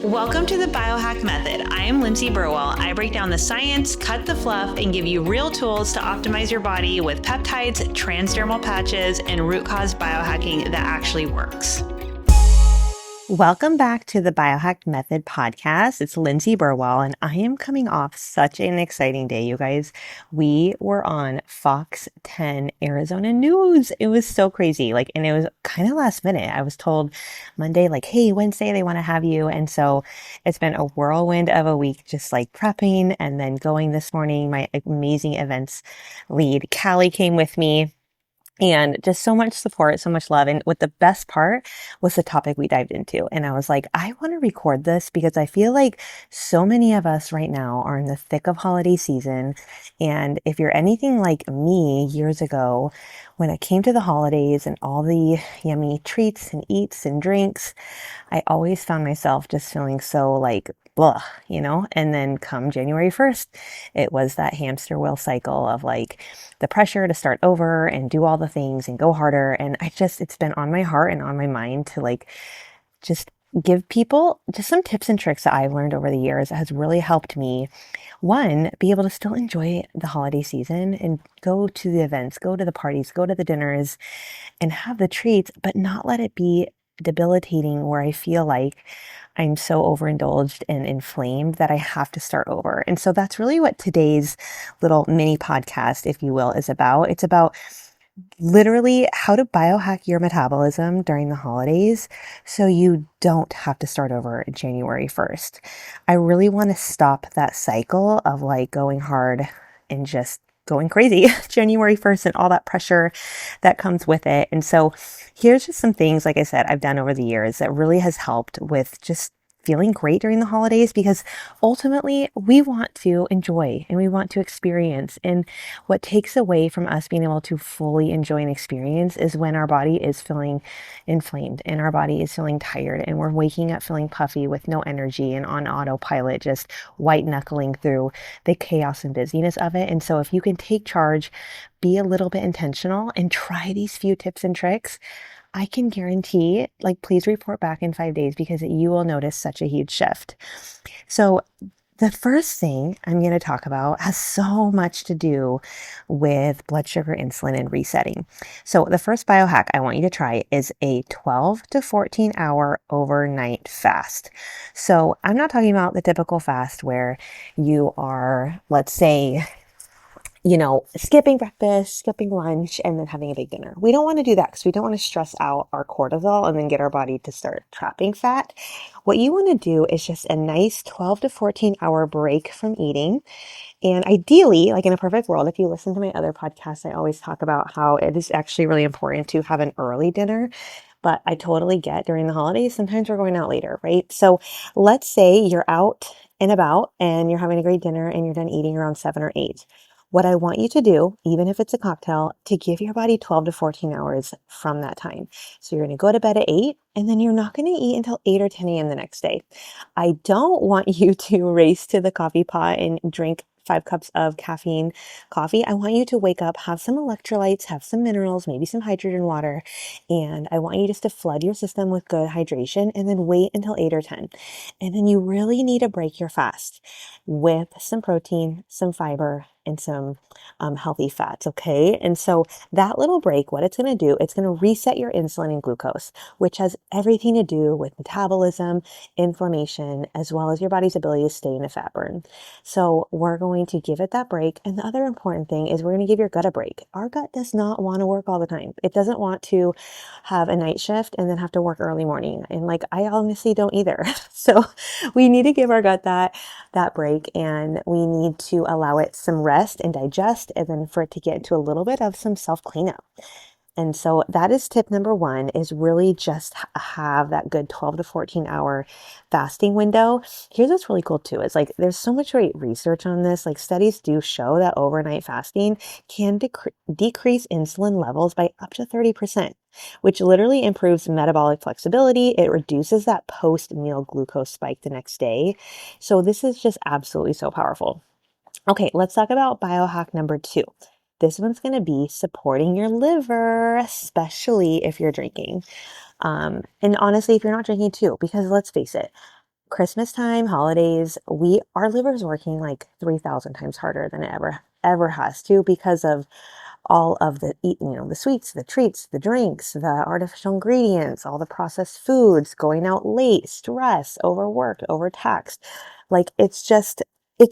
Welcome to the BioHacked method. I am Lindsay Burwell. I break down the science, cut the fluff, and give you real tools to optimize your body with peptides, transdermal patches, and root cause biohacking that actually works. Welcome back to the BioHacked Method podcast. It's Lindsay Burwell, and I am coming off such an exciting day, you guys. We were on Fox 10 Arizona News. It was so crazy. And it was kind of last minute. I was told Monday, hey, Wednesday, they want to have you. And so it's been a whirlwind of a week, just prepping and then going this morning. My amazing events lead, Callie, came with me. And just so much support, so much love. And what the best part was the topic we dived into. And I was like, I want to record this because I feel like so many of us right now are in the thick of holiday season. And if you're anything like me years ago, when it came to the holidays and all the yummy treats and eats and drinks, I always found myself just feeling so blah, and then come January 1st, it was that hamster wheel cycle of the pressure to start over and do all the things and go harder. And it's been on my heart and on my mind to just give people just some tips and tricks that I've learned over the years that has really helped me, one, be able to still enjoy the holiday season and go to the events, go to the parties, go to the dinners and have the treats, but not let it be debilitating where I feel like I'm so overindulged and inflamed that I have to start over. And so that's really what today's little mini podcast, if you will, is about. It's about literally how to biohack your metabolism during the holidays so you don't have to start over January 1st. I really want to stop that cycle of going hard and just going crazy January 1st and all that pressure that comes with it. And so here's just some things, like I said, I've done over the years that really has helped with just feeling great during the holidays, because ultimately we want to enjoy and we want to experience. And what takes away from us being able to fully enjoy an experience is when our body is feeling inflamed and our body is feeling tired and we're waking up feeling puffy with no energy and on autopilot, just white knuckling through the chaos and busyness of it. And so if you can take charge, be a little bit intentional and try these few tips and tricks, I can guarantee, please report back in 5 days because you will notice such a huge shift. So the first thing I'm going to talk about has so much to do with blood sugar, insulin, and resetting. So the first biohack I want you to try is a 12 to 14 hour overnight fast. So I'm not talking about the typical fast where you are, let's say, skipping breakfast, skipping lunch, and then having a big dinner. We don't want to do that because we don't want to stress out our cortisol and then get our body to start trapping fat. What you want to do is just a nice 12 to 14 hour break from eating. And ideally, in a perfect world, if you listen to my other podcasts, I always talk about how it is actually really important to have an early dinner. But I totally get during the holidays, sometimes we're going out later, right? So let's say you're out and about and you're having a great dinner and you're done eating around 7 or 8. What I want you to do, even if it's a cocktail, to give your body 12 to 14 hours from that time. So you're going to go to bed at 8 and then you're not going to eat until 8 or 10 a.m. the next day. I don't want you to race to the coffee pot and drink 5 cups of caffeine coffee. I want you to wake up, have some electrolytes, have some minerals, maybe some hydrogen water. And I want you just to flood your system with good hydration and then wait until 8 or 10. And then you really need to break your fast with some protein, some fiber, and some healthy fats, okay? And so that little break, what it's going to do, it's going to reset your insulin and glucose, which has everything to do with metabolism, inflammation, as well as your body's ability to stay in a fat burn. So we're going to give it that break. And the other important thing is we're going to give your gut a break. Our gut does not want to work all the time. It doesn't want to have a night shift and then have to work early morning. And I honestly don't either. So we need to give our gut that break, and we need to allow it some rest and digest, and then for it to get into a little bit of some self cleanup. And so that is tip number 1, is really just have that good 12 to 14 hour fasting window. Here's what's really cool too, is there's so much great research on this. Studies do show that overnight fasting can decrease insulin levels by up to 30%, which literally improves metabolic flexibility. It reduces that post-meal glucose spike the next day. So this is just absolutely so powerful. Okay, let's talk about biohack number 2. This one's going to be supporting your liver, especially if you're drinking. And honestly, if you're not drinking too, because let's face it, Christmas time, holidays, our liver's working like 3,000 times harder than it ever has to because of all of the sweets, the treats, the drinks, the artificial ingredients, all the processed foods, going out late, stress, overworked, overtaxed. Like it's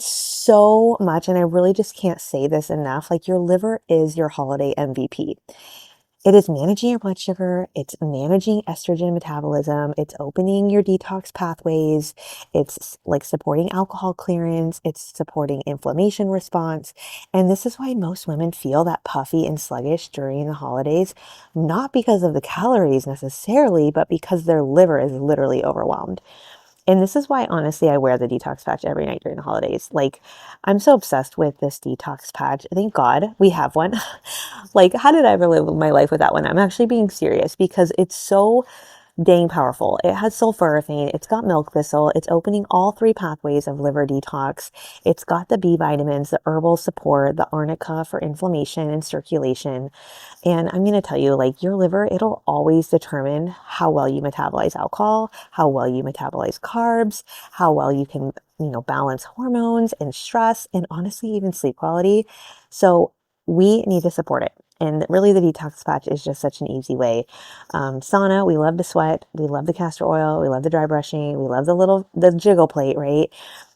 so much. And I really just can't say this enough. Like your liver is your holiday MVP. It is managing your blood sugar. It's managing estrogen metabolism. It's opening your detox pathways. It's like supporting alcohol clearance. It's supporting inflammation response. And this is why most women feel that puffy and sluggish during the holidays, not because of the calories necessarily, but because their liver is literally overwhelmed. And this is why, honestly, I wear the detox patch every night during the holidays. Like, I'm so obsessed with this detox patch. Thank God we have one. Like, how did I ever live my life without one? I'm actually being serious because it's so dang powerful. It has sulforaphane, it's got milk thistle, it's opening all three pathways of liver detox. It's got the B vitamins, the herbal support, the arnica for inflammation and circulation. And I'm going to tell you, like your liver, it'll always determine how well you metabolize alcohol, how well you metabolize carbs, how well you can, balance hormones and stress, and honestly, even sleep quality. So we need to support it. And really, the detox patch is just such an easy way. Sauna, we love to sweat. We love the castor oil. We love the dry brushing. We love the jiggle plate, right?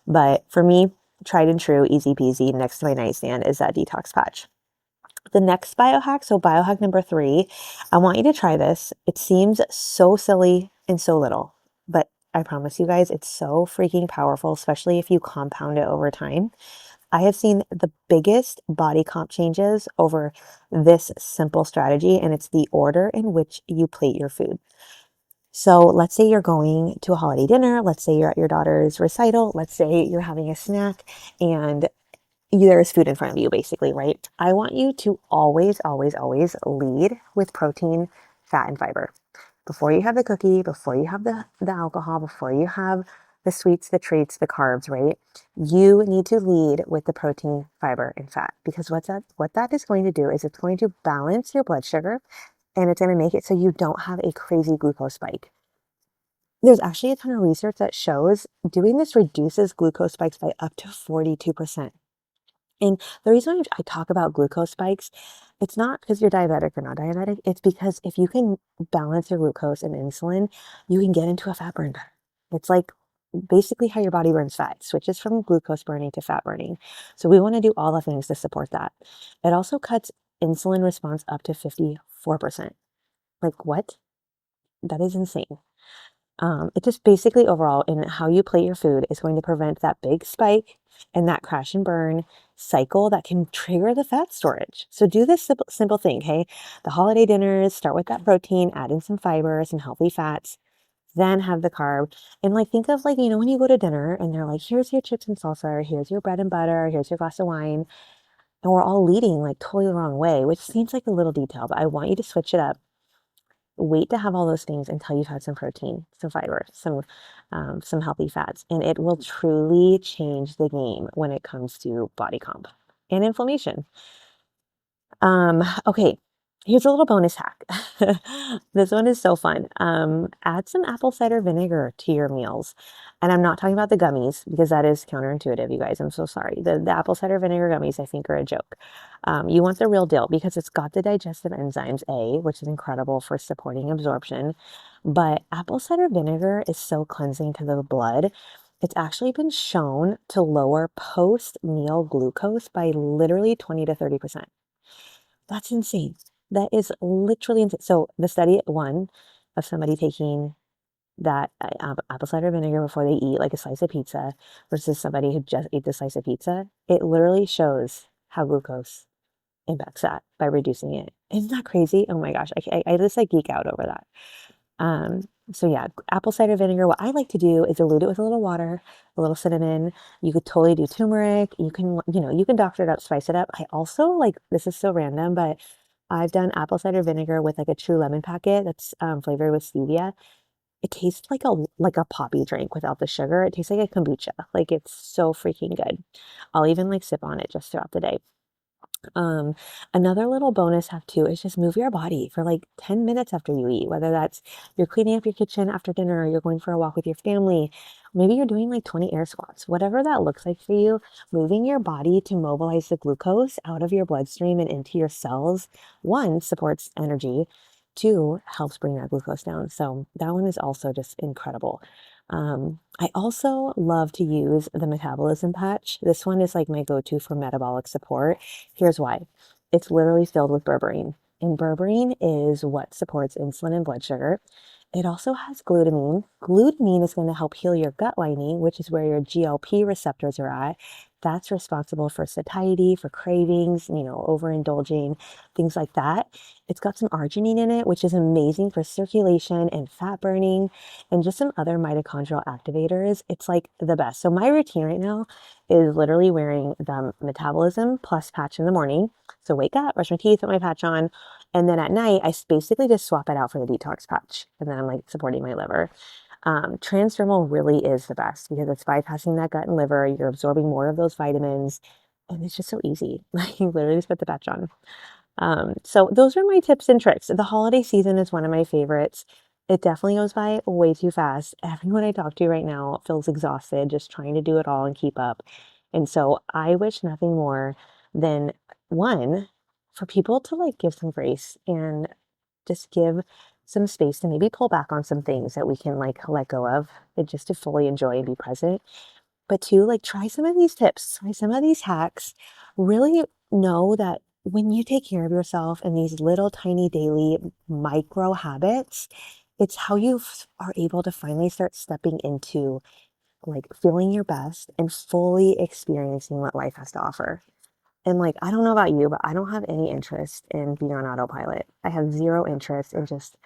But for me, tried and true, easy peasy, next to my nightstand is that detox patch. The next biohack, so biohack number 3, I want you to try this. It seems so silly and so little, but I promise you guys, it's so freaking powerful, especially if you compound it over time. I have seen the biggest body comp changes over this simple strategy, and it's the order in which you plate your food. So let's say you're going to a holiday dinner. Let's say you're at your daughter's recital. Let's say you're having a snack and there is food in front of you, basically, right? I want you to always, always, always lead with protein, fat, and fiber. Before you have the cookie, before you have the alcohol, before you have the sweets, the treats, the carbs, right? You need to lead with the protein, fiber, and fat because what that is going to do is it's going to balance your blood sugar and it's going to make it so you don't have a crazy glucose spike. There's actually a ton of research that shows doing this reduces glucose spikes by up to 42%. And the reason I talk about glucose spikes, it's not because you're diabetic or not diabetic. It's because if you can balance your glucose and insulin, you can get into a fat burn better. It's like basically how your body burns fat. It switches from glucose burning to fat burning. So we want to do all the things to support that. It also cuts insulin response up to 54%. Like what? That is insane. It just basically overall in how you plate your food is going to prevent that big spike and that crash and burn cycle that can trigger the fat storage. So do this simple thing, hey? The holiday dinners, start with that protein, add in some fiber, some healthy fats, then have the carb. And like think of like, when you go to dinner and they're like, here's your chips and salsa, or here's your bread and butter, here's your glass of wine. And we're all leading like totally the wrong way, which seems like a little detail, but I want you to switch it up. Wait to have all those things until you've had some protein, some fiber, some healthy fats, and it will truly change the game when it comes to body comp and inflammation. Okay, here's a little bonus hack. This one is so fun. Add some apple cider vinegar to your meals. And I'm not talking about the gummies because that is counterintuitive, you guys. I'm so sorry. The apple cider vinegar gummies, I think, are a joke. You want the real deal because it's got the digestive enzymes A, which is incredible for supporting absorption. But apple cider vinegar is so cleansing to the blood. It's actually been shown to lower post-meal glucose by literally 20 to 30%. That's insane. That is literally insane. So the study one of somebody taking that apple cider vinegar before they eat like a slice of pizza versus somebody who just ate the slice of pizza, it literally shows how glucose impacts that by reducing it. Isn't that crazy? Oh my gosh, I just like geek out over that. So yeah, apple cider vinegar. What I like to do is dilute it with a little water, a little cinnamon. You could totally do turmeric. You can doctor it up, spice it up. I also like, this is so random, but I've done apple cider vinegar with like a true lemon packet that's flavored with stevia. It tastes like a poppy drink without the sugar. It tastes like a kombucha. Like it's so freaking good. I'll even like sip on it just throughout the day. Um, Another little bonus hack too is just move your body for like 10 minutes after you eat, whether that's you're cleaning up your kitchen after dinner, or you're going for a walk with your family, maybe you're doing like 20 air squats, whatever that looks like for you, moving your body to mobilize the glucose out of your bloodstream and into your cells, one, supports energy, two, helps bring that glucose down. So that one is also just incredible. I also love to use the Metabolism patch. This one is like my go-to for metabolic support. Here's why. It's literally filled with berberine. And berberine is what supports insulin and blood sugar. It also has glutamine. Glutamine is going to help heal your gut lining, which is where your GLP receptors are at. That's responsible for satiety, for cravings, overindulging, things like that. It's got some arginine in it, which is amazing for circulation and fat burning, and just some other mitochondrial activators. It's like the best. So my routine right now is literally wearing the Metabolism Plus patch in the morning. So wake up, brush my teeth, put my patch on, and then at night, I basically just swap it out for the detox patch. And then I'm like supporting my liver. Transdermal really is the best because it's bypassing that gut and liver. You're absorbing more of those vitamins. And it's just so easy. Like you literally just put the patch on. So those are my tips and tricks. The holiday season is one of my favorites. It definitely goes by way too fast. Everyone I talk to right now feels exhausted just trying to do it all and keep up. And so I wish nothing more than one, for people to like give some grace and just give some space to maybe pull back on some things that we can like let go of and just to fully enjoy and be present. But two, like try some of these tips, try some of these hacks. Really know that when you take care of yourself in these little tiny daily micro habits, it's how you are able to finally start stepping into like feeling your best and fully experiencing what life has to offer. And like, I don't know about you, but I don't have any interest in being on autopilot. I have zero interest in just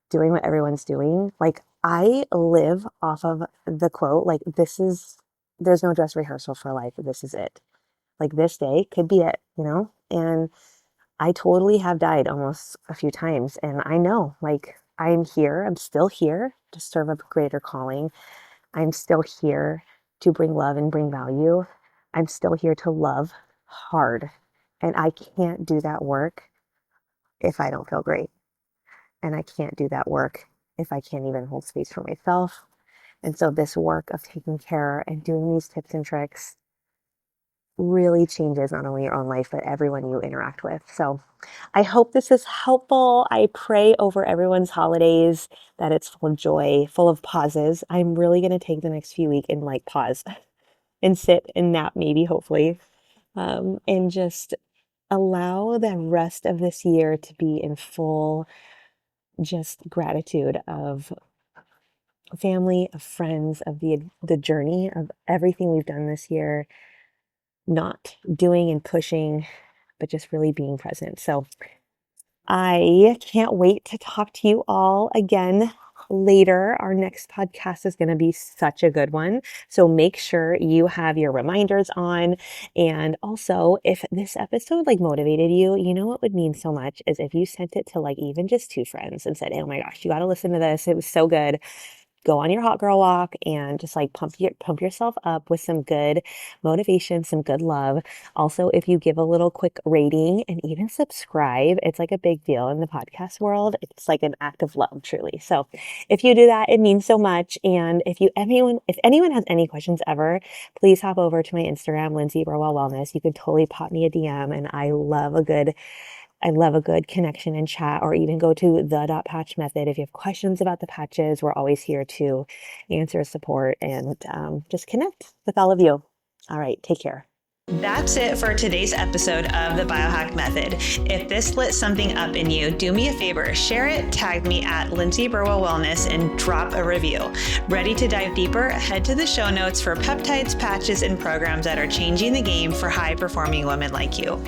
doing what everyone's doing. Like, I live off of the quote, like, there's no dress rehearsal for life. This is it. Like, this day could be it? And I totally have died almost a few times. And I know, like, I'm still here to serve a greater calling. I'm still here to bring love and bring value. I'm still here to love hard. And I can't do that work if I don't feel great. And I can't do that work if I can't even hold space for myself. And so this work of taking care and doing these tips and tricks really changes not only your own life, but everyone you interact with. So I hope this is helpful. I pray over everyone's holidays that it's full of joy, full of pauses. I'm really going to take the next few weeks and like pause and sit and nap, maybe, hopefully, and just allow the rest of this year to be in full just gratitude of family, of friends, of the journey of everything we've done this year, not doing and pushing, but just really being present. So I can't wait to talk to you all again later. Our next podcast is going to be such a good one. So make sure you have your reminders on. And also, if this episode like motivated you, you know what would mean so much is if you sent it to like even just two friends and said, "Oh my gosh, you got to listen to this. It was so good." Go on your hot girl walk and just like pump yourself up with some good motivation, some good love. Also, if you give a little quick rating and even subscribe, it's like a big deal in the podcast world. It's like an act of love, truly. So if you do that, it means so much. And if anyone has any questions ever, please hop over to my Instagram, Lindsay Burwell Wellness. You can totally pop me a DM, and I love a good connection and chat, or even go to the.patch method. If you have questions about the patches, we're always here to answer, support, and just connect with all of you. All right, take care. That's it for today's episode of the BioHacked Method. If this lit something up in you, do me a favor, share it, tag me at Lindsay Burwell Wellness, and drop a review. Ready to dive deeper? Head to the show notes for peptides, patches, and programs that are changing the game for high-performing women like you.